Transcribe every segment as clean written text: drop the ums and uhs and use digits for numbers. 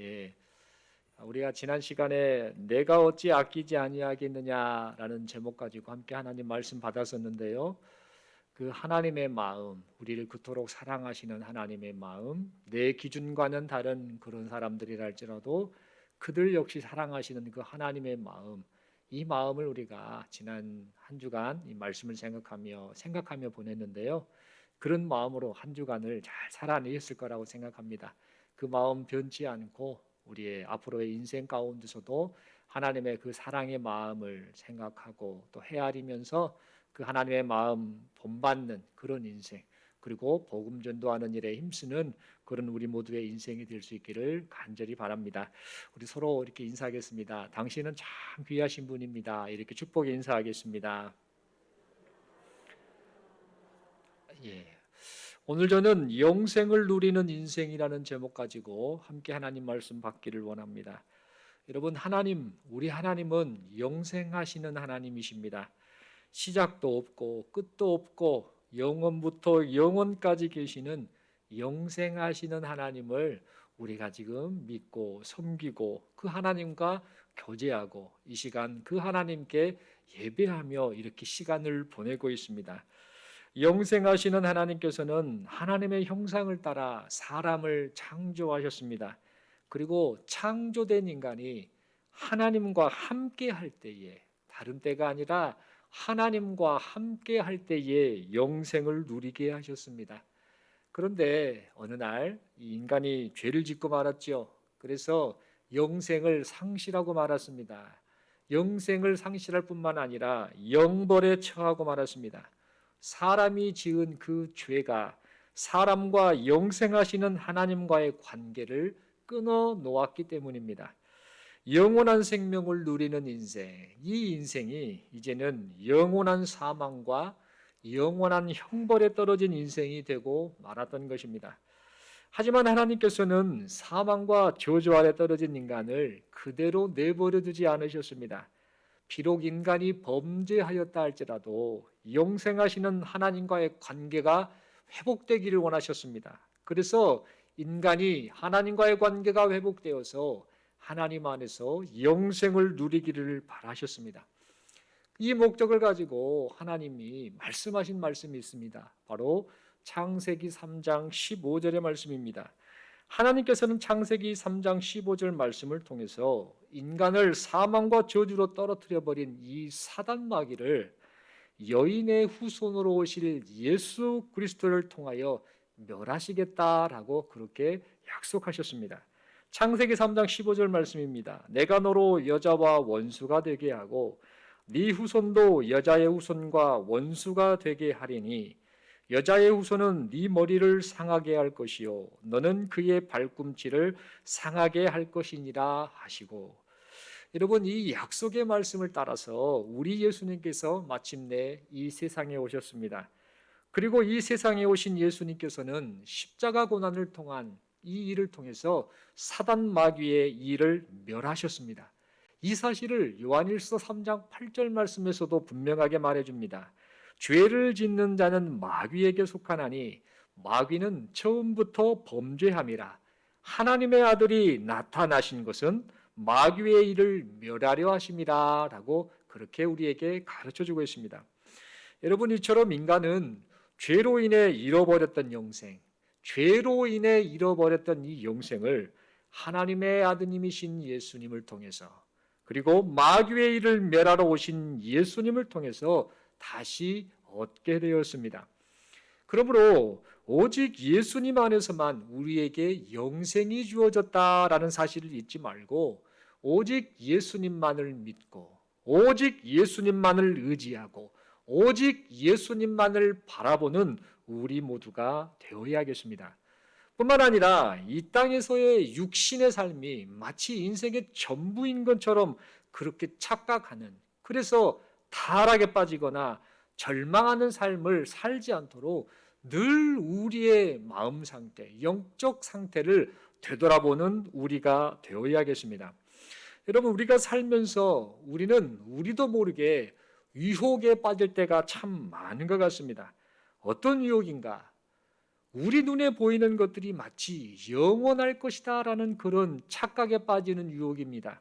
예. 우리가 지난 시간에 내가 어찌 아끼지 아니하겠느냐라는 제목 가지고 함께 하나님 말씀 받았었는데요. 그 하나님의 마음, 우리를 그토록 사랑하시는 하나님의 마음, 내 기준과는 다른 그런 사람들이라 할지라도 그들 역시 사랑하시는 그 하나님의 마음, 이 마음을 우리가 지난 한 주간 이 말씀을 생각하며 보냈는데요. 그런 마음으로 한 주간을 잘 살아내셨을 거라고 생각합니다. 그 마음 변치 않고 우리의 앞으로의 인생 가운데서도 하나님의 그 사랑의 마음을 생각하고 또 헤아리면서 그 하나님의 마음 본받는 그런 인생, 그리고 복음 전도하는 일에 힘쓰는 그런 우리 모두의 인생이 될 수 있기를 간절히 바랍니다. 우리 서로 이렇게 인사하겠습니다. 당신은 참 귀하신 분입니다. 이렇게 축복의 인사하겠습니다. 예. 오늘 저는 영생을 누리는 인생이라는 제목 가지고 함께 하나님 말씀 받기를 원합니다. 여러분, 우리 하나님은 영생하시는 하나님이십니다. 시작도 없고 끝도 없고 영원부터 영원까지 계시는 영생하시는 하나님을 우리가 지금 믿고 섬기고 그 하나님과 교제하고 이 시간 그 하나님께 예배하며 이렇게 시간을 보내고 있습니다. 영생하시는 하나님께서는 하나님의 형상을 따라 사람을 창조하셨습니다. 그리고 창조된 인간이 하나님과 함께 할 때에, 다른 때가 아니라 하나님과 함께 할 때에 영생을 누리게 하셨습니다. 그런데 어느 날 이 인간이 죄를 짓고 말았죠. 그래서 영생을 상실하고 말았습니다. 영생을 상실할 뿐만 아니라 영벌에 처하고 말았습니다. 사람이 지은 그 죄가 사람과 영생하시는 하나님과의 관계를 끊어 놓았기 때문입니다. 영원한 생명을 누리는 인생, 이 인생이 이제는 영원한 사망과 영원한 형벌에 떨어진 인생이 되고 말았던 것입니다. 하지만 하나님께서는 사망과 저주 아래 떨어진 인간을 그대로 내버려 두지 않으셨습니다. 비록 인간이 범죄하였다 할지라도 영생하시는 하나님과의 관계가 회복되기를 원하셨습니다. 그래서 인간이 하나님과의 관계가 회복되어서 하나님 안에서 영생을 누리기를 바라셨습니다. 이 목적을 가지고 하나님이 말씀하신 말씀이 있습니다. 바로 창세기 3장 15절의 말씀입니다. 하나님께서는 창세기 3장 15절 말씀을 통해서 인간을 사망과 저주로 떨어뜨려 버린 이 사단 마귀를 여인의 후손으로 오실 예수 그리스도를 통하여 멸하시겠다라고 그렇게 약속하셨습니다. 창세기 3장 15절 말씀입니다. 내가 너로 여자와 원수가 되게 하고 네 후손도 여자의 후손과 원수가 되게 하리니 여자의 후손은 네 머리를 상하게 할 것이요 너는 그의 발꿈치를 상하게 할 것이니라 하시고, 여러분, 이 약속의 말씀을 따라서 우리 예수님께서 마침내 이 세상에 오셨습니다. 그리고 이 세상에 오신 예수님께서는 십자가 고난을 통한 이 일을 통해서 사단 마귀의 일을 멸하셨습니다. 이 사실을 요한일서 3장 8절 말씀에서도 분명하게 말해줍니다. 죄를 짓는 자는 마귀에게 속하나니 마귀는 처음부터 범죄함이라. 하나님의 아들이 나타나신 것은 마귀의 일을 멸하려 하심이라 라고 그렇게 우리에게 가르쳐주고 있습니다. 여러분, 이처럼 인간은 죄로 인해 잃어버렸던 영생, 죄로 인해 잃어버렸던 이 영생을 하나님의 아드님이신 예수님을 통해서, 그리고 마귀의 일을 멸하러 오신 예수님을 통해서 다시 얻게 되었습니다. 그러므로 오직 예수님 안에서만 우리에게 영생이 주어졌다라는 사실을 잊지 말고 오직 예수님만을 믿고 오직 예수님만을 의지하고 오직 예수님만을 바라보는 우리 모두가 되어야겠습니다. 뿐만 아니라 이 땅에서의 육신의 삶이 마치 인생의 전부인 것처럼 그렇게 착각하는, 그래서 타락에 빠지거나 절망하는 삶을 살지 않도록 늘 우리의 마음 상태, 영적 상태를 되돌아보는 우리가 되어야겠습니다. 여러분, 우리가 살면서 우리도 모르게 유혹에 빠질 때가 참 많은 것 같습니다. 어떤 유혹인가? 우리 눈에 보이는 것들이 마치 영원할 것이다라는 그런 착각에 빠지는 유혹입니다.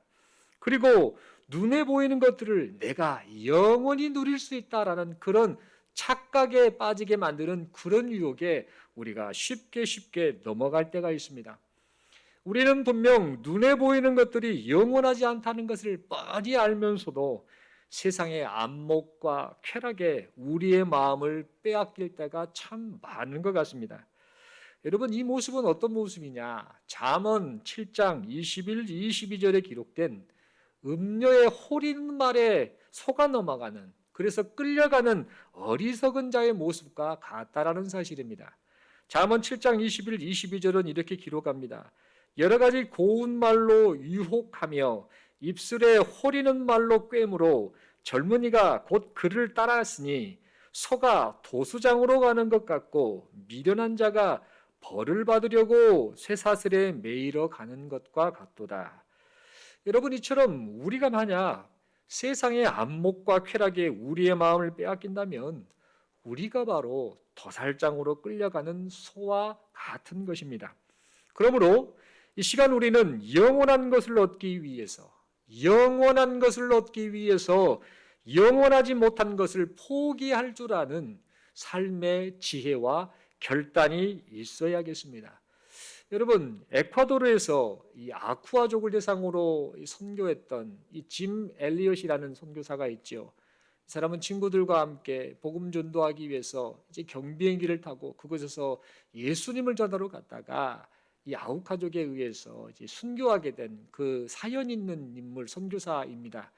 그리고 눈에 보이는 것들을 내가 영원히 누릴 수 있다라는 그런 착각에 빠지게 만드는 그런 유혹에 우리가 쉽게 넘어갈 때가 있습니다. 우리는 분명 눈에 보이는 것들이 영원하지 않다는 것을 뻔히 알면서도 세상의 안목과 쾌락에 우리의 마음을 빼앗길 때가 참 많은 것 같습니다. 여러분, 이 모습은 어떤 모습이냐? 잠언 7장 21, 22절에 기록된 음녀의 홀인 말에 속아 넘어가는, 그래서 끌려가는 어리석은 자의 모습과 같다라는 사실입니다. 잠언 7장 21, 22절은 이렇게 기록합니다. 여러 가지 고운 말로 유혹하며 입술에 홀이는 말로 꿰므로 젊은이가 곧 그를 따랐으니 소가 도수장으로 가는 것 같고 미련한 자가 벌을 받으려고 쇠사슬에 매이러 가는 것과 같도다. 여러분, 이처럼 우리가 만약 세상의 안목과 쾌락에 우리의 마음을 빼앗긴다면 우리가 바로 도살장으로 끌려가는 소와 같은 것입니다. 그러므로 이 시간 우리는 영원한 것을 얻기 위해서 영원하지 못한 것을 포기할 줄 아는 삶의 지혜와 결단이 있어야겠습니다. 여러분, 에콰도르에서 이 아쿠아족을 대상으로 선교했던 이 짐 엘리엇이라는 선교사가 있죠. 이 사람은 친구들과 함께 복음 전도하기 위해서 이제 경비행기를 타고 그곳에서 예수님을 전하러 갔다가 이 아우카족에 의해서 이제 순교하게 된 그 사연 있는 인물 선교사입니다.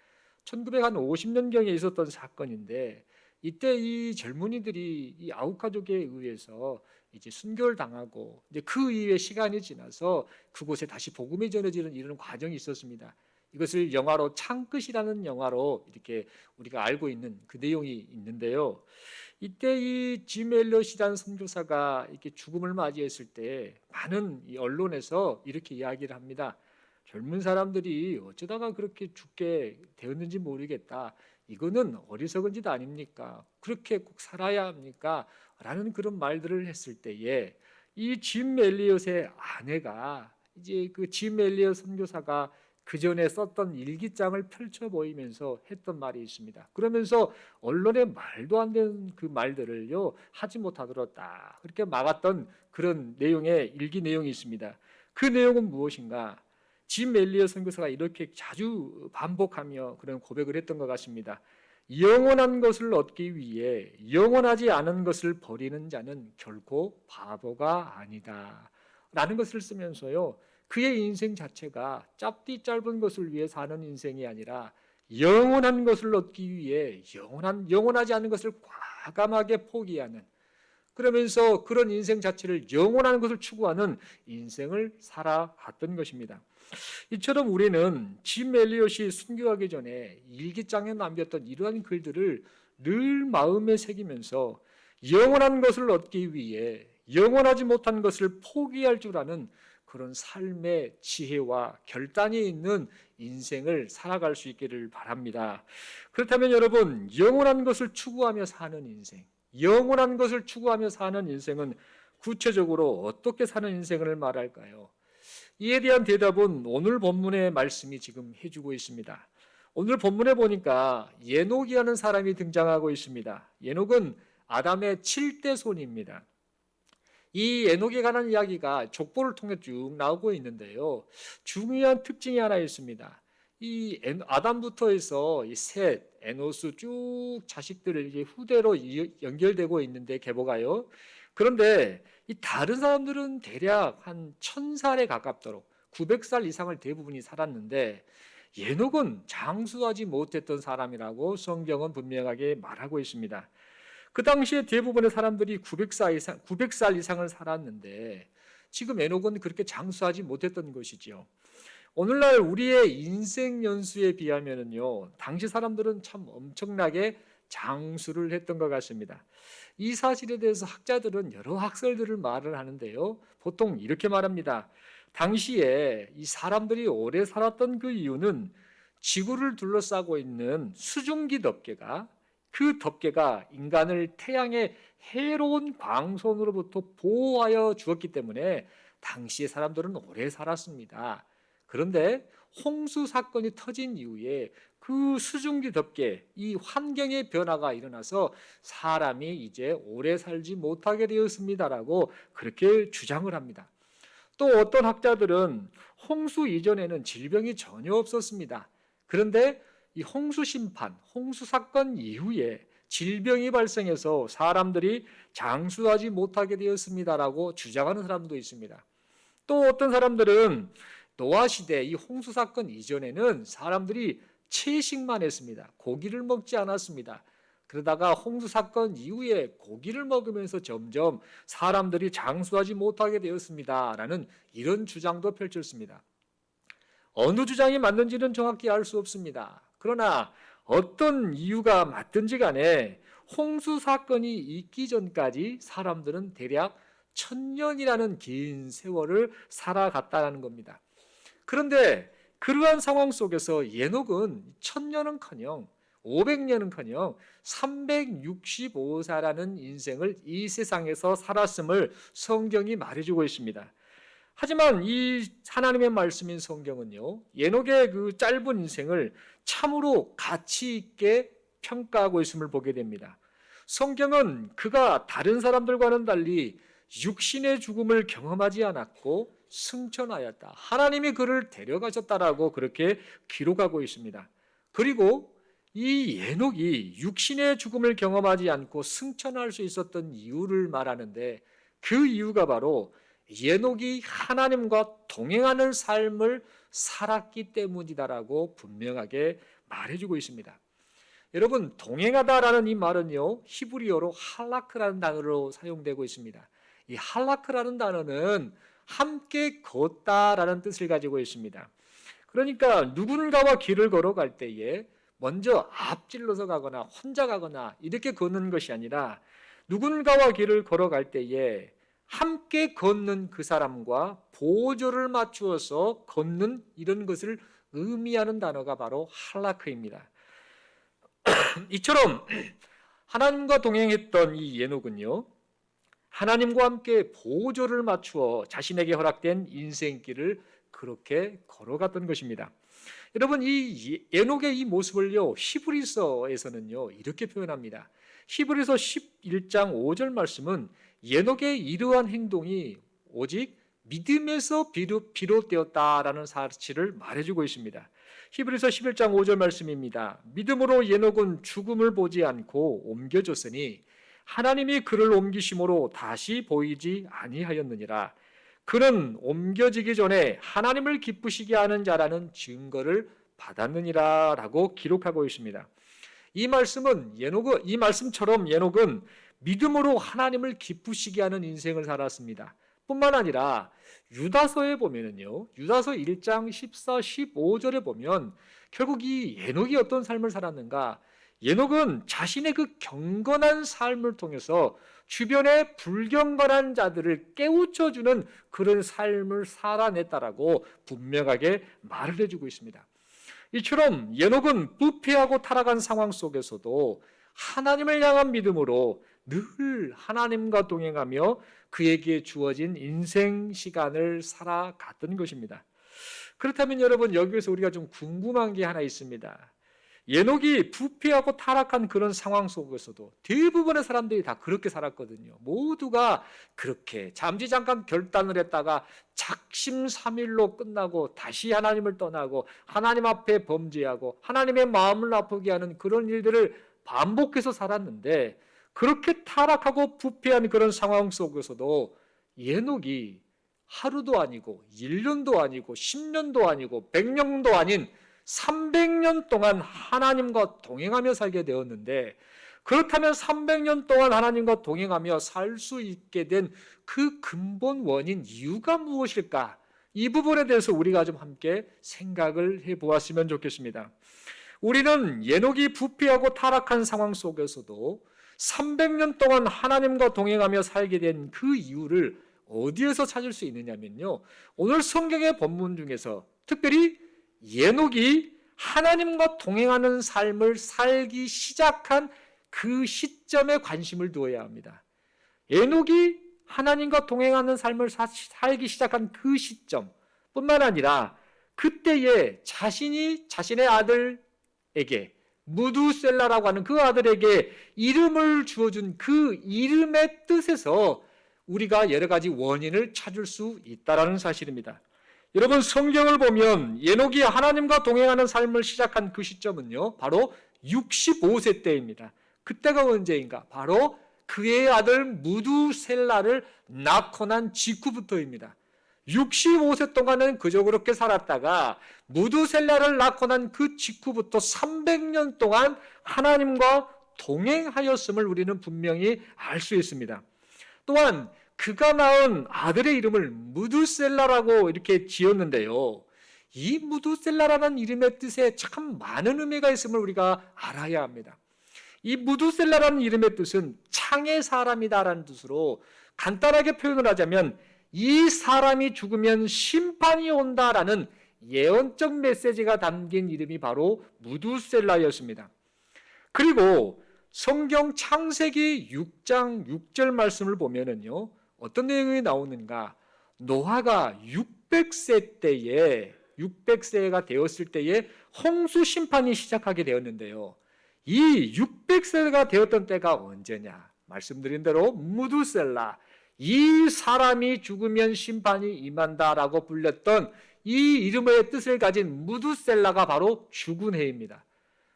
1950년경에 있었던 사건인데 이때 이 젊은이들이 이 아우카족에 의해서 이제 순교를 당하고 이제 그 이후에 시간이 지나서 그곳에 다시 복음이 전해지는 이런 과정이 있었습니다. 이것을 영화로 창끝이라는 영화로 이렇게 우리가 알고 있는 그 내용이 있는데요. 이때 이 짐 엘리엇이라는 선교사가 이렇게 죽음을 맞이했을 때 많은 이 언론에서 이렇게 이야기를 합니다. 젊은 사람들이 어쩌다가 그렇게 죽게 되었는지 모르겠다. 이거는 어리석은 짓 아닙니까? 그렇게 꼭 살아야 합니까? 라는 그런 말들을 했을 때에 이 짐 엘리엇의 아내가 이제 그 짐 엘리엇 선교사가 그 전에 썼던 일기장을 펼쳐 보이면서 했던 말이 있습니다. 그러면서 언론에 말도 안 되는 그 말들을요 하지 못하도록 딱 그렇게 막았던 그런 내용의 일기 내용이 있습니다. 그 내용은 무엇인가? 짐 엘리엇 선교사가 이렇게 자주 반복하며 그런 고백을 했던 것 같습니다. 영원한 것을 얻기 위해 영원하지 않은 것을 버리는 자는 결코 바보가 아니다 라는 것을 쓰면서요 그의 인생 자체가 짧디 짧은 것을 위해 사는 인생이 아니라 영원한 것을 얻기 위해 영원하지 않은 것을 과감하게 포기하는, 그러면서 그런 인생 자체를 영원한 것을 추구하는 인생을 살아갔던 것입니다. 이처럼 우리는 짐 엘리엇이 순교하기 전에 일기장에 남겼던 이러한 글들을 늘 마음에 새기면서 영원한 것을 얻기 위해 영원하지 못한 것을 포기할 줄 아는 그런 삶의 지혜와 결단이 있는 인생을 살아갈 수 있기를 바랍니다. 그렇다면 여러분, 영원한 것을 추구하며 사는 인생, 영원한 것을 추구하며 사는 인생은 구체적으로 어떻게 사는 인생을 말할까요? 이에 대한 대답은 오늘 본문의 말씀이 지금 해주고 있습니다. 오늘 본문에 보니까 예녹이라는 사람이 등장하고 있습니다. 예녹은 아담의 7대 손입니다. 이 에녹에 관한 이야기가 족보를 통해 쭉 나오고 있는데요. 중요한 특징이 하나 있습니다. 이 아담부터 해서 이 셋, 에노스 쭉 자식들을 이제 후대로 연결되고 있는데 계보가요. 그런데 이 다른 사람들은 대략 한 1000살에 가깝도록 900살 이상을 대부분이 살았는데 에녹은 장수하지 못했던 사람이라고 성경은 분명하게 말하고 있습니다. 그 당시에 대부분의 사람들이 900살 이상을 살았는데 지금 에녹은 그렇게 장수하지 못했던 것이죠. 오늘날 우리의 인생 연수에 비하면요, 당시 사람들은 참 엄청나게 장수를 했던 것 같습니다. 이 사실에 대해서 학자들은 여러 학설들을 말을 하는데요. 보통 이렇게 말합니다. 당시에 이 사람들이 오래 살았던 그 이유는 지구를 둘러싸고 있는 수증기 덮개가 그 덮개가 인간을 태양의 해로운 광선으로부터 보호하여 주었기 때문에 당시의 사람들은 오래 살았습니다. 그런데 홍수 사건이 터진 이후에 그 수증기 덮개, 이 환경의 변화가 일어나서 사람이 이제 오래 살지 못하게 되었습니다라고 그렇게 주장을 합니다. 또 어떤 학자들은 홍수 이전에는 질병이 전혀 없었습니다. 그런데 이 홍수 심판, 홍수 사건 이후에 질병이 발생해서 사람들이 장수하지 못하게 되었습니다라고 주장하는 사람도 있습니다. 또 어떤 사람들은 노아 시대 이 홍수 사건 이전에는 사람들이 채식만 했습니다. 고기를 먹지 않았습니다. 그러다가 홍수 사건 이후에 고기를 먹으면서 점점 사람들이 장수하지 못하게 되었습니다라는 이런 주장도 펼쳤습니다. 어느 주장이 맞는지는 정확히 알 수 없습니다. 그러나 어떤 이유가 맞든지 간에 홍수 사건이 있기 전까지 사람들은 대략 1000년이라는 긴 세월을 살아갔다는 겁니다. 그런데 그러한 상황 속에서 에녹은 1000년은커녕 500년은커녕 365사라는 인생을 이 세상에서 살았음을 성경이 말해주고 있습니다. 하지만 이 하나님의 말씀인 성경은요, 에녹의 그 짧은 인생을 참으로 가치 있게 평가하고 있음을 보게 됩니다. 성경은 그가 다른 사람들과는 달리 육신의 죽음을 경험하지 않았고 승천하였다. 하나님이 그를 데려가셨다라고 그렇게 기록하고 있습니다. 그리고 이 에녹이 육신의 죽음을 경험하지 않고 승천할 수 있었던 이유를 말하는데 그 이유가 바로 에녹이 하나님과 동행하는 삶을 살았기 때문이다라고 분명하게 말해주고 있습니다. 여러분, 동행하다라는 이 말은요, 히브리어로 할라크라는 단어로 사용되고 있습니다. 이 할라크라는 단어는 함께 걷다라는 뜻을 가지고 있습니다. 그러니까 누군가와 길을 걸어갈 때에 먼저 앞질러서 가거나 혼자 가거나 이렇게 걷는 것이 아니라 누군가와 길을 걸어갈 때에 함께 걷는 그 사람과 보조를 맞추어서 걷는 이런 것을 의미하는 단어가 바로 할라크입니다. 이처럼 하나님과 동행했던 이 에녹은요, 하나님과 함께 보조를 맞추어 자신에게 허락된 인생길을 그렇게 걸어갔던 것입니다. 여러분, 이 에녹의 이 모습을요, 히브리서에서는요 이렇게 표현합니다. 히브리서 11장 5절 말씀은 에녹의 이러한 행동이 오직 믿음에서 비롯되었다라는 사실을 말해주고 있습니다. 히브리서 11장 5절 말씀입니다. 믿음으로 에녹은 죽음을 보지 않고 옮겨졌으니 하나님이 그를 옮기심으로 다시 보이지 아니하였느니라. 그는 옮겨지기 전에 하나님을 기쁘시게 하는 자라는 증거를 받았느니라 라고 기록하고 있습니다. 이 말씀처럼 에녹은 믿음으로 하나님을 기쁘시게 하는 인생을 살았습니다. 뿐만 아니라 유다서에 보면은요, 유다서 1장 14, 15절에 보면 결국 이 에녹이 어떤 삶을 살았는가? 에녹은 자신의 그 경건한 삶을 통해서 주변의 불경건한 자들을 깨우쳐주는 그런 삶을 살아냈다라고 분명하게 말을 해주고 있습니다. 이처럼 에녹은 부패하고 타락한 상황 속에서도 하나님을 향한 믿음으로 늘 하나님과 동행하며 그에게 주어진 인생 시간을 살아갔던 것입니다. 그렇다면 여러분, 여기에서 우리가 좀 궁금한 게 하나 있습니다. 에녹이 부패하고 타락한 그런 상황 속에서도 대부분의 사람들이 다 그렇게 살았거든요. 모두가 그렇게 잠시 잠깐 결단을 했다가 작심삼일로 끝나고 다시 하나님을 떠나고 하나님 앞에 범죄하고 하나님의 마음을 아프게 하는 그런 일들을 반복해서 살았는데, 그렇게 타락하고 부패한 그런 상황 속에서도 에녹이 하루도 아니고 1년도 아니고 10년도 아니고 100년도 아닌 300년 동안 하나님과 동행하며 살게 되었는데, 그렇다면 300년 동안 하나님과 동행하며 살 수 있게 된 그 근본 원인, 이유가 무엇일까? 이 부분에 대해서 우리가 좀 함께 생각을 해보았으면 좋겠습니다. 우리는 에녹이 부패하고 타락한 상황 속에서도 300년 동안 하나님과 동행하며 살게 된 그 이유를 어디에서 찾을 수 있느냐면요, 오늘 성경의 본문 중에서 특별히 에녹이 하나님과 동행하는 삶을 살기 시작한 그 시점에 관심을 두어야 합니다. 에녹이 하나님과 동행하는 삶을 살기 시작한 그 시점뿐만 아니라 그때에 자신의 아들에게 무두셀라라고 하는 그 아들에게 이름을 주어준 그 이름의 뜻에서 우리가 여러 가지 원인을 찾을 수 있다는 사실입니다. 여러분, 성경을 보면 에녹이 하나님과 동행하는 삶을 시작한 그 시점은요, 바로 65세 때입니다. 그때가 언제인가? 바로 그의 아들 무두셀라를 낳고 난 직후부터입니다. 65세 동안은 그저 그렇게 살았다가 무두셀라를 낳고 난 그 직후부터 300년 동안 하나님과 동행하였음을 우리는 분명히 알 수 있습니다. 또한 그가 낳은 아들의 이름을 무두셀라라고 이렇게 지었는데요, 이 무두셀라라는 이름의 뜻에 참 많은 의미가 있음을 우리가 알아야 합니다. 이 무두셀라라는 이름의 뜻은 창의 사람이다라는 뜻으로, 간단하게 표현을 하자면 이 사람이 죽으면 심판이 온다라는 예언적 메시지가 담긴 이름이 바로 무두셀라였습니다. 그리고 성경 창세기 6장 6절 말씀을 보면은요, 어떤 내용이 나오는가? 노아가 600세가 되었을 때에 홍수 심판이 시작하게 되었는데요, 이 600세가 되었던 때가 언제냐? 말씀드린 대로 무두셀라, 이 사람이 죽으면 심판이 임한다라고 불렸던 이 이름의 뜻을 가진 무두셀라가 바로 죽은 해입니다.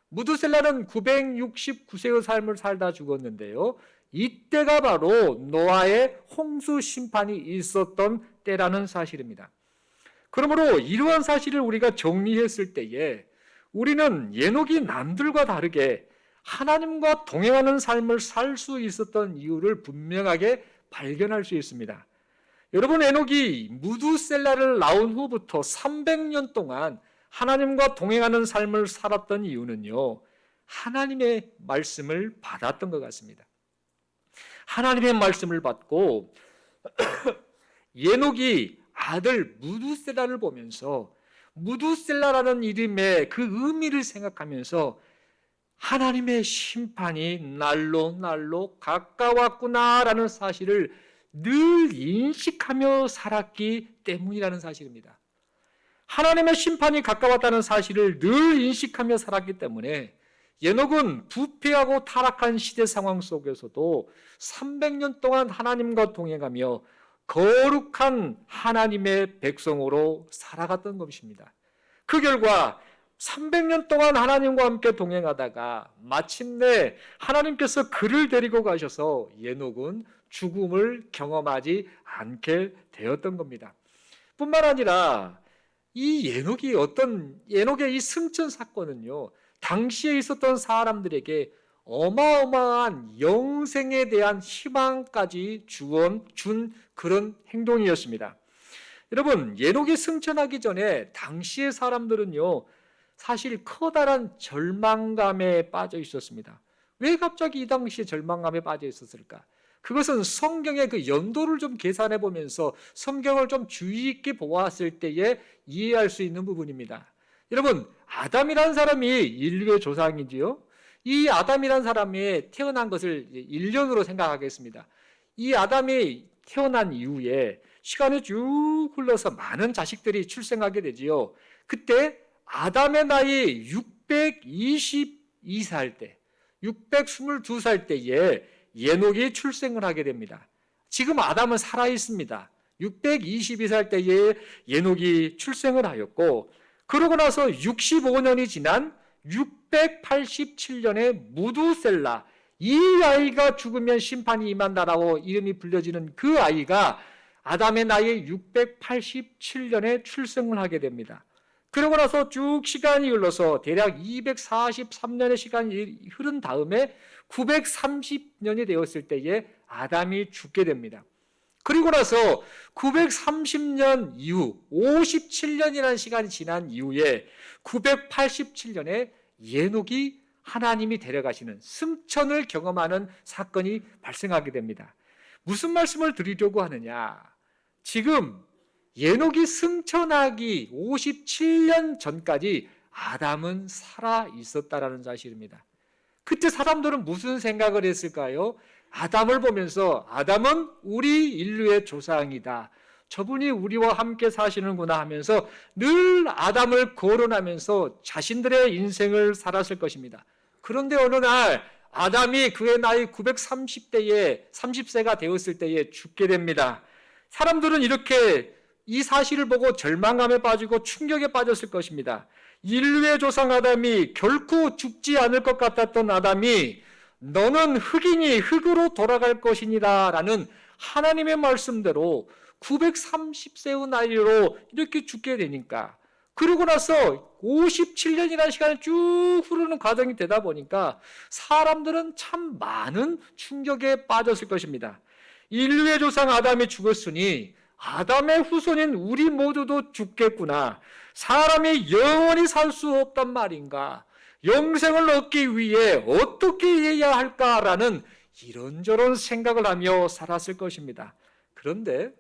무두셀라는 969세의 삶을 살다 죽었는데요, 이때가 바로 노아의 홍수 심판이 있었던 때라는 사실입니다. 그러므로 이러한 사실을 우리가 정리했을 때에 우리는 에녹이 남들과 다르게 하나님과 동행하는 삶을 살 수 있었던 이유를 분명하게 발견할 수 있습니다. 여러분, 에녹이 무두셀라를 낳은 후부터 300년 동안 하나님과 동행하는 삶을 살았던 이유는요, 하나님의 말씀을 받았던 것 같습니다. 하나님의 말씀을 받고 에녹이 아들 무두셀라를 보면서 무두셀라라는 이름의 그 의미를 생각하면서 하나님의 심판이 날로 가까웠구나라는 사실을 늘 인식하며 살았기 때문이라는 사실입니다. 하나님의 심판이 가까웠다는 사실을 늘 인식하며 살았기 때문에 에녹은 부패하고 타락한 시대 상황 속에서도 300년 동안 하나님과 동행하며 거룩한 하나님의 백성으로 살아갔던 것입니다. 그 결과 300년 동안 하나님과 함께 동행하다가 마침내 하나님께서 그를 데리고 가셔서 에녹은 죽음을 경험하지 않게 되었던 겁니다. 뿐만 아니라 이 에녹의 이 승천 사건은요, 당시에 있었던 사람들에게 어마어마한 영생에 대한 희망까지 준 그런 행동이었습니다. 여러분, 에녹이 승천하기 전에 당시의 사람들은요, 사실 커다란 절망감에 빠져 있었습니다. 왜 갑자기 이 당시에 절망감에 빠져 있었을까? 그것은 성경의 그 연도를 좀 계산해 보면서 성경을 좀 주의 있게 보았을 때에 이해할 수 있는 부분입니다. 여러분, 아담이라는 사람이 인류의 조상이지요. 이 아담이라는 사람이 태어난 것을 1년으로 생각하겠습니다. 이 아담이 태어난 이후에 시간이 쭉 흘러서 많은 자식들이 출생하게 되지요. 그때 아담의 나이 622살 때, 622살 때에 에녹이 출생을 하게 됩니다. 지금 아담은 살아 있습니다. 622살 때에 에녹이 출생을 하였고, 그러고 나서 65년이 지난 687년에 무두셀라, 이 아이가 죽으면 심판이 임한다라고 이름이 불려지는 그 아이가 아담의 나이 687년에 출생을 하게 됩니다. 그러고 나서 쭉 시간이 흘러서 대략 243년의 시간이 흐른 다음에 930년이 되었을 때에 아담이 죽게 됩니다. 그리고 나서 930년 이후 57년이라는 시간이 지난 이후에 987년에 에녹이 하나님이 데려가시는 승천을 경험하는 사건이 발생하게 됩니다. 무슨 말씀을 드리려고 하느냐? 지금 에녹이 승천하기 57년 전까지 아담은 살아 있었다라는 사실입니다. 그때 사람들은 무슨 생각을 했을까요? 아담을 보면서 아담은 우리 인류의 조상이다, 저분이 우리와 함께 사시는구나 하면서 늘 아담을 거론하면서 자신들의 인생을 살았을 것입니다. 그런데 어느 날 아담이 그의 나이 30세가 되었을 때에 죽게 됩니다. 사람들은 이렇게 이 사실을 보고 절망감에 빠지고 충격에 빠졌을 것입니다. 인류의 조상 아담이 결코 죽지 않을 것 같았던 아담이 너는 흙이니 흙으로 돌아갈 것이니라 라는 하나님의 말씀대로 930세의 나이로 이렇게 죽게 되니까, 그러고 나서 57년이라는 시간이 쭉 흐르는 과정이 되다 보니까 사람들은 참 많은 충격에 빠졌을 것입니다. 인류의 조상 아담이 죽었으니 아담의 후손인 우리 모두도 죽겠구나. 사람이 영원히 살 수 없단 말인가? 영생을 얻기 위해 어떻게 해야 할까라는 이런저런 생각을 하며 살았을 것입니다. 그런데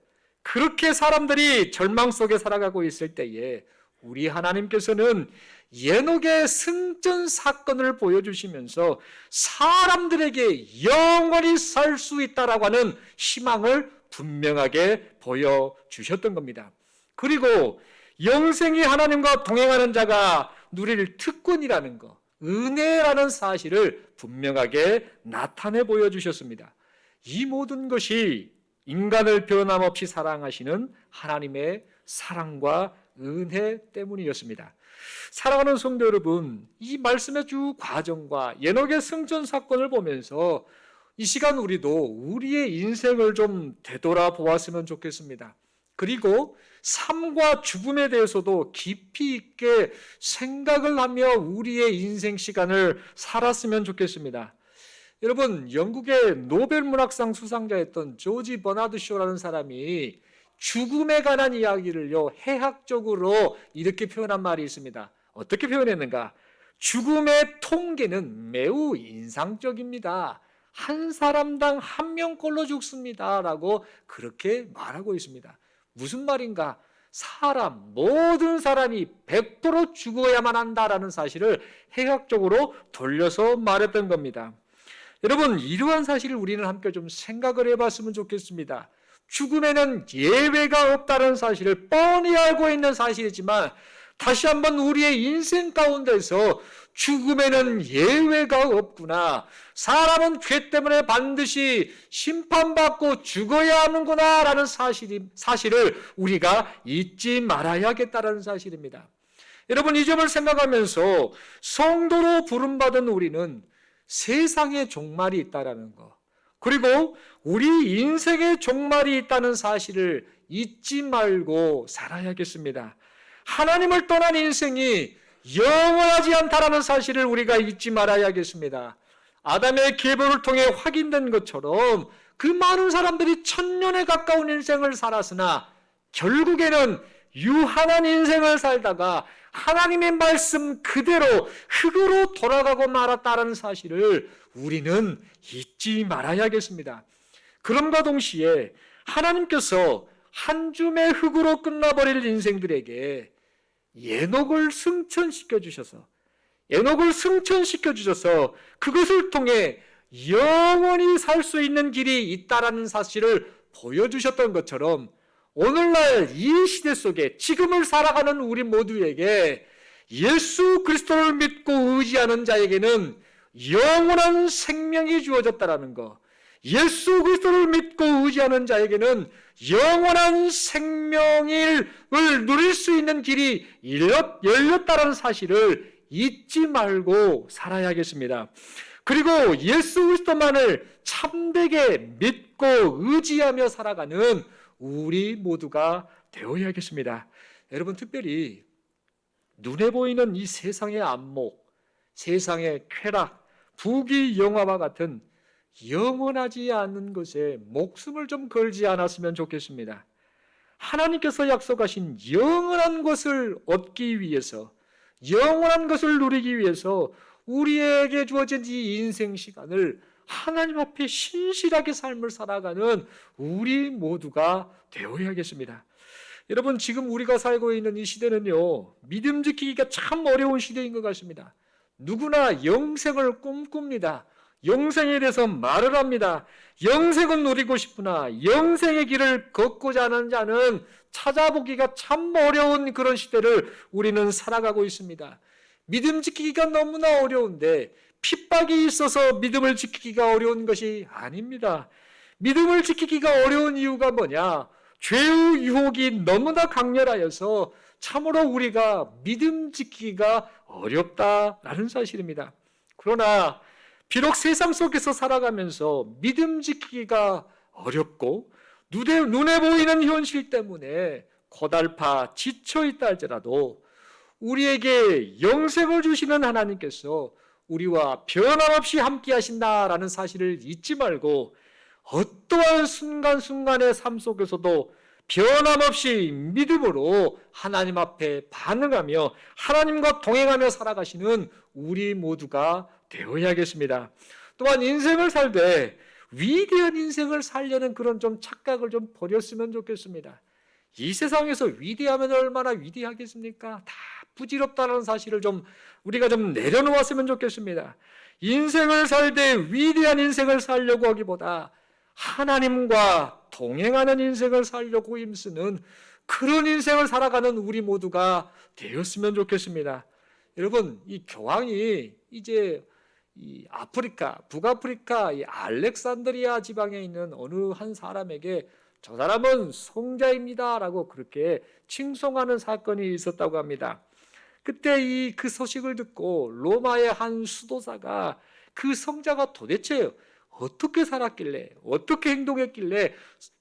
그렇게 사람들이 절망 속에 살아가고 있을 때에 우리 하나님께서는 에녹의 승전 사건을 보여주시면서 사람들에게 영원히 살 수 있다라고 하는 희망을 분명하게 보여주셨던 겁니다. 그리고 영생이 하나님과 동행하는 자가 누릴 특권이라는 것, 은혜라는 사실을 분명하게 나타내 보여주셨습니다. 이 모든 것이 인간을 변함없이 사랑하시는 하나님의 사랑과 은혜 때문이었습니다. 사랑하는 성도 여러분, 이 말씀의 주 과정과 에녹의 승전 사건을 보면서 이 시간 우리도 우리의 인생을 좀 되돌아보았으면 좋겠습니다. 그리고 삶과 죽음에 대해서도 깊이 있게 생각을 하며 우리의 인생 시간을 살았으면 좋겠습니다. 여러분, 영국의 노벨 문학상 수상자였던 조지 버나드 쇼라는 사람이 죽음에 관한 이야기를요, 해학적으로 이렇게 표현한 말이 있습니다. 어떻게 표현했는가? 죽음의 통계는 매우 인상적입니다. 한 사람당 한 명꼴로 죽습니다 라고 그렇게 말하고 있습니다. 무슨 말인가? 모든 사람이 100% 죽어야만 한다라는 사실을 해학적으로 돌려서 말했던 겁니다. 여러분, 이러한 사실을 우리는 함께 좀 생각을 해봤으면 좋겠습니다. 죽음에는 예외가 없다는 사실을 뻔히 알고 있는 사실이지만 다시 한번 우리의 인생 가운데서 죽음에는 예외가 없구나, 사람은 죄 때문에 반드시 심판받고 죽어야 하는구나 라는 사실을 우리가 잊지 말아야겠다는 사실입니다. 여러분, 이 점을 생각하면서 성도로 부름받은 우리는 세상의 종말이 있다는 것, 그리고 우리 인생의 종말이 있다는 사실을 잊지 말고 살아야겠습니다. 하나님을 떠난 인생이 영원하지 않다라는 사실을 우리가 잊지 말아야겠습니다. 아담의 계보를 통해 확인된 것처럼 그 많은 사람들이 1000년에 가까운 인생을 살았으나 결국에는 유한한 인생을 살다가 하나님의 말씀 그대로 흙으로 돌아가고 말았다는 사실을 우리는 잊지 말아야겠습니다. 그럼과 동시에 하나님께서 한 줌의 흙으로 끝나버릴 인생들에게 에녹을 승천시켜 주셔서 그것을 통해 영원히 살 수 있는 길이 있다라는 사실을 보여주셨던 것처럼 오늘날 이 시대 속에 지금을 살아가는 우리 모두에게 예수 그리스도를 믿고 의지하는 자에게는 영원한 생명이 주어졌다라는 것, 예수 그리스도를 믿고 의지하는 자에게는 영원한 생명을 누릴 수 있는 길이 열렸다는 사실을 잊지 말고 살아야겠습니다. 그리고 예수 그리스도만을 참되게 믿고 의지하며 살아가는 우리 모두가 되어야겠습니다. 여러분, 특별히 눈에 보이는 이 세상의 안목, 세상의 쾌락, 부귀영화와 같은 영원하지 않는 것에 목숨을 좀 걸지 않았으면 좋겠습니다. 하나님께서 약속하신 영원한 것을 얻기 위해서, 영원한 것을 누리기 위해서 우리에게 주어진 이 인생 시간을 하나님 앞에 신실하게 삶을 살아가는 우리 모두가 되어야겠습니다. 여러분, 지금 우리가 살고 있는 이 시대는요, 믿음 지키기가 참 어려운 시대인 것 같습니다. 누구나 영생을 꿈꿉니다. 영생에 대해서 말을 합니다. 영생은 누리고 싶으나 영생의 길을 걷고자 하는 자는 찾아보기가 참 어려운 그런 시대를 우리는 살아가고 있습니다. 믿음 지키기가 너무나 어려운데 핍박이 있어서 믿음을 지키기가 어려운 것이 아닙니다. 믿음을 지키기가 어려운 이유가 뭐냐? 죄의 유혹이 너무나 강렬하여서 참으로 우리가 믿음 지키기가 어렵다라는 사실입니다. 그러나 비록 세상 속에서 살아가면서 믿음 지키기가 어렵고 눈에 보이는 현실 때문에 고달파 지쳐있다 할지라도 우리에게 영생을 주시는 하나님께서 우리와 변함없이 함께 하신다라는 사실을 잊지 말고 어떠한 순간순간의 삶 속에서도 변함없이 믿음으로 하나님 앞에 반응하며 하나님과 동행하며 살아가시는 우리 모두가 되어야겠습니다. 또한 인생을 살되 위대한 인생을 살려는 그런 좀 착각을 좀 버렸으면 좋겠습니다. 이 세상에서 위대하면 얼마나 위대하겠습니까? 다 부질없다는 사실을 우리가 좀 내려놓았으면 좋겠습니다. 인생을 살되 위대한 인생을 살려고 하기보다 하나님과 동행하는 인생을 살려고 힘쓰는 그런 인생을 살아가는 우리 모두가 되었으면 좋겠습니다. 여러분, 이 교황이 이제 이 아프리카, 북아프리카 이 알렉산드리아 지방에 있는 어느 한 사람에게 저 사람은 성자입니다라고 그렇게 칭송하는 사건이 있었다고 합니다. 그때 그 소식을 듣고 로마의 한 수도사가 그 성자가 도대체 어떻게 살았길래, 어떻게 행동했길래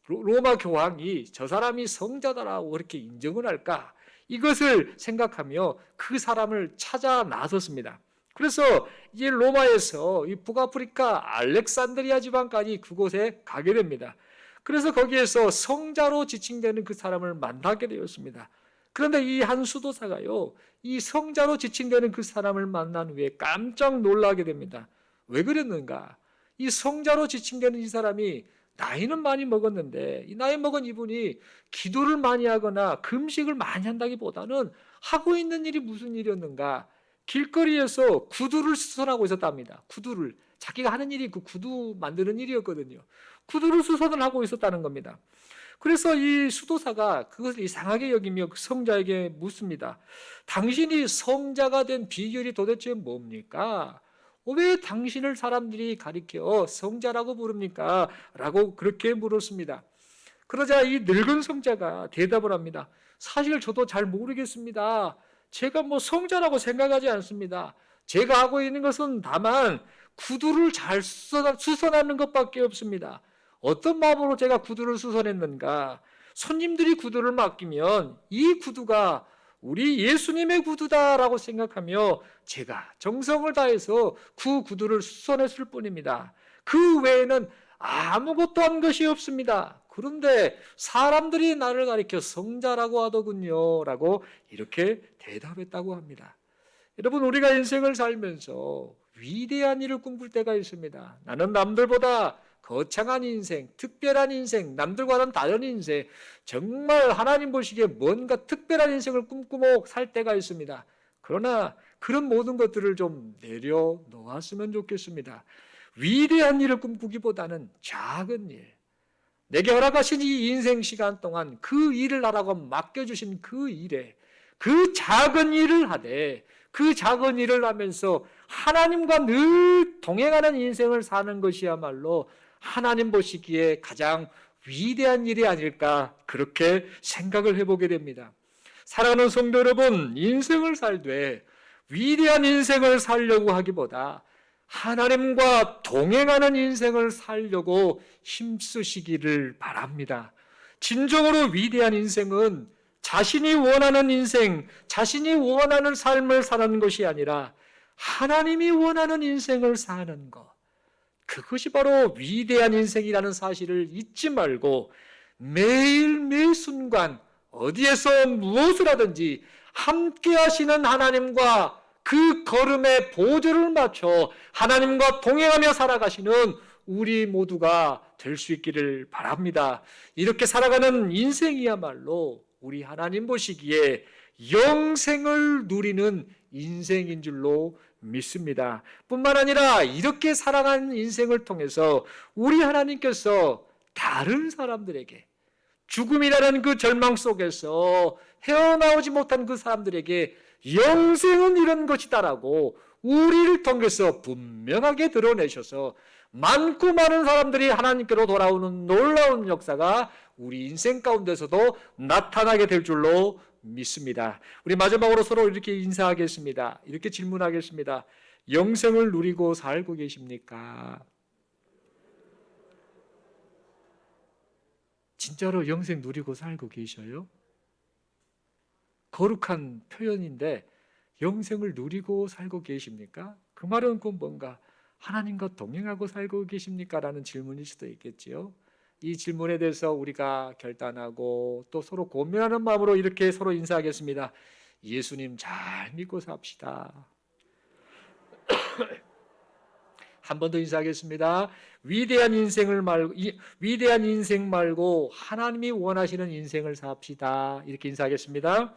로마 교황이 저 사람이 성자다라고 그렇게 인정을 할까? 이것을 생각하며 그 사람을 찾아 나섰습니다. 그래서 이제 로마에서 이 북아프리카 알렉산드리아 지방까지 그곳에 가게 됩니다. 그래서 거기에서 성자로 지칭되는 그 사람을 만나게 되었습니다. 그런데 이 한 수도사가요, 이 성자로 지칭되는 그 사람을 만난 후에 깜짝 놀라게 됩니다. 왜 그랬는가? 이 성자로 지칭되는 이 사람이 나이는 많이 먹었는데 이 나이 먹은 이분이 기도를 많이 하거나 금식을 많이 한다기보다는 하고 있는 일이 무슨 일이었는가? 길거리에서 구두를 수선하고 있었답니다. 구두를. 자기가 하는 일이 그 구두 만드는 일이었거든요. 구두를 수선을 하고 있었다는 겁니다. 그래서 이 수도사가 그것을 이상하게 여기며 그 성자에게 묻습니다. 당신이 성자가 된 비결이 도대체 뭡니까? 왜 당신을 사람들이 가리켜 성자라고 부릅니까? 라고 그렇게 물었습니다. 그러자 이 늙은 성자가 대답을 합니다. 사실 저도 잘 모르겠습니다. 제가 성자라고 생각하지 않습니다. 제가 하고 있는 것은 다만 구두를 잘 수선하는 것밖에 없습니다. 어떤 마음으로 제가 구두를 수선했는가? 손님들이 구두를 맡기면 이 구두가 우리 예수님의 구두다라고 생각하며 제가 정성을 다해서 그 구두를 수선했을 뿐입니다. 그 외에는 아무것도 한 것이 없습니다. 그런데 사람들이 나를 가리켜 성자라고 하더군요. 라고 이렇게 대답했다고 합니다. 여러분, 우리가 인생을 살면서 위대한 일을 꿈꿀 때가 있습니다. 나는 남들보다 거창한 인생, 특별한 인생, 남들과는 다른 인생, 정말 하나님 보시기에 뭔가 특별한 인생을 꿈꾸며 살 때가 있습니다. 그러나 그런 모든 것들을 좀 내려놓았으면 좋겠습니다. 위대한 일을 꿈꾸기보다는 작은 일, 내게 허락하신 이 인생 시간 동안 그 일을 하라고 맡겨주신 그 일에 그 작은 일을 하되 그 작은 일을 하면서 하나님과 늘 동행하는 인생을 사는 것이야말로 하나님 보시기에 가장 위대한 일이 아닐까 그렇게 생각을 해보게 됩니다. 사랑하는 성도 여러분, 인생을 살되 위대한 인생을 살려고 하기보다 하나님과 동행하는 인생을 살려고 힘쓰시기를 바랍니다. 진정으로 위대한 인생은 자신이 원하는 인생, 자신이 원하는 삶을 사는 것이 아니라 하나님이 원하는 인생을 사는 것, 그것이 바로 위대한 인생이라는 사실을 잊지 말고 매일 매 순간 어디에서 무엇을 하든지 함께 하시는 하나님과 그 걸음에 보조를 맞춰 하나님과 동행하며 살아가시는 우리 모두가 될 수 있기를 바랍니다. 이렇게 살아가는 인생이야말로 우리 하나님 보시기에 영생을 누리는 인생인 줄로 믿습니다. 뿐만 아니라 이렇게 살아가는 인생을 통해서 우리 하나님께서 다른 사람들에게, 죽음이라는 그 절망 속에서 헤어나오지 못한 그 사람들에게 영생은 이런 것이다라고 우리를 통해서 분명하게 드러내셔서 많고 많은 사람들이 하나님께로 돌아오는 놀라운 역사가 우리 인생 가운데서도 나타나게 될 줄로 믿습니다. 우리 마지막으로 서로 이렇게 인사하겠습니다. 이렇게 질문하겠습니다. 영생을 누리고 살고 계십니까? 진짜로 영생 누리고 살고 계셔요? 거룩한 표현인데 영생을 누리고 살고 계십니까? 그 말은 꼭 뭔가 하나님과 동행하고 살고 계십니까? 라는 질문일 수도 있겠지요. 이 질문에 대해서 우리가 결단하고 또 서로 고민하는 마음으로 이렇게 서로 인사하겠습니다. 예수님 잘 믿고 삽시다. 한 번 더 인사하겠습니다. 위대한 인생 말고 하나님이 원하시는 인생을 삽시다. 이렇게 인사하겠습니다.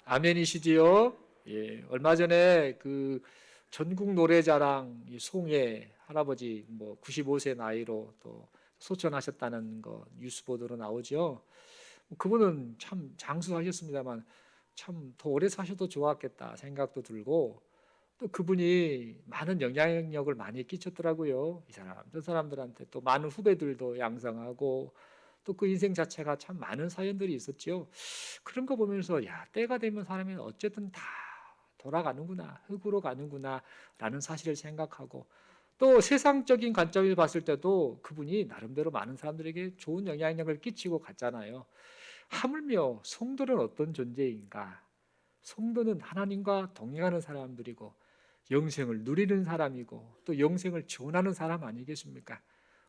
아멘이시지요? 예, 얼마 전에 그 전국 노래자랑 송혜 할아버지 95세 나이로 또 소천하셨다는 거 뉴스 보도로 나오죠. 그분은 참 장수하셨습니다만 참 더 오래 사셔도 좋았겠다 생각도 들고, 또 그분이 많은 영향력을 많이 끼쳤더라고요. 이 사람 저 사람들한테 또 많은 후배들도 양성하고 또 그 인생 자체가 참 많은 사연들이 있었죠. 그런 거 보면서 야, 때가 되면 사람이 어쨌든 다 돌아가는구나, 흙으로 가는구나 라는 사실을 생각하고, 또 세상적인 관점에서 봤을 때도 그분이 나름대로 많은 사람들에게 좋은 영향력을 끼치고 갔잖아요. 하물며 성도는 어떤 존재인가? 성도는 하나님과 동행하는 사람들이고 영생을 누리는 사람이고 또 영생을 지원하는 사람 아니겠습니까?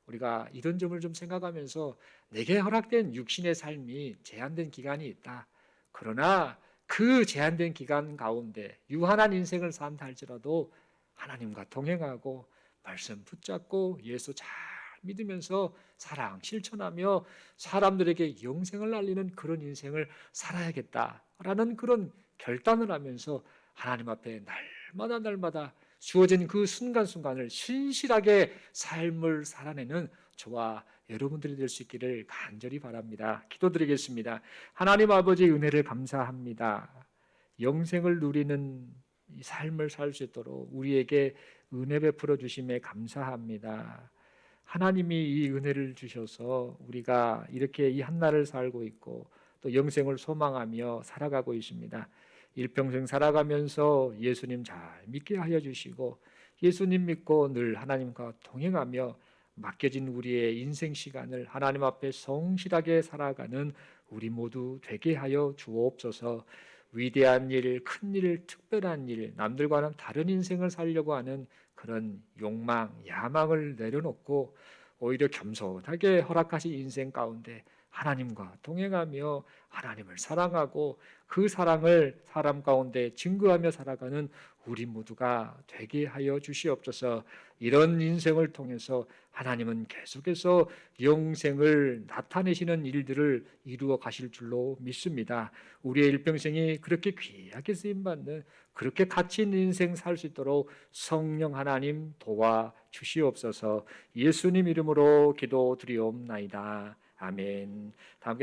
우리가 이런 점을 좀 생각하면서 내게 허락된 육신의 삶이 제한된 기간이 있다. 그러나 그 제한된 기간 가운데 유한한 인생을 산다 할지라도 하나님과 동행하고 말씀 붙잡고 예수 잘 믿으면서 사랑 실천하며 사람들에게 영생을 알리는 그런 인생을 살아야겠다라는 그런 결단을 하면서 하나님 앞에 날마다 주어진 그 순간순간을 신실하게 삶을 살아내는 저와 여러분들이 될 수 있기를 간절히 바랍니다. 기도드리겠습니다. 하나님 아버지 은혜를 감사합니다. 영생을 누리는 이 삶을 살 수 있도록 우리에게 은혜 베풀어 주심에 감사합니다. 하나님이 이 은혜를 주셔서 우리가 이렇게 이 한날을 살고 있고 또 영생을 소망하며 살아가고 있습니다. 일평생 살아가면서 예수님 잘 믿게 하여 주시고 예수님 믿고 늘 하나님과 동행하며 맡겨진 우리의 인생 시간을 하나님 앞에 성실하게 살아가는 우리 모두 되게 하여 주옵소서. 위대한 일, 큰 일, 특별한 일, 남들과는 다른 인생을 살려고 하는 그런 욕망, 야망을 내려놓고 오히려 겸손하게 허락하신 인생 가운데 하나님과 동행하며 하나님을 사랑하고 그 사랑을 사람 가운데 증거하며 살아가는 우리 모두가 되게 하여 주시옵소서. 이런 인생을 통해서 하나님은 계속해서 영생을 나타내시는 일들을 이루어 가실 줄로 믿습니다. 우리의 일평생이 그렇게 귀하게 쓰임받는 그렇게 가치 있는 인생 살 수 있도록 성령 하나님 도와 주시옵소서. 예수님 이름으로 기도드리옵나이다. 아멘. 다음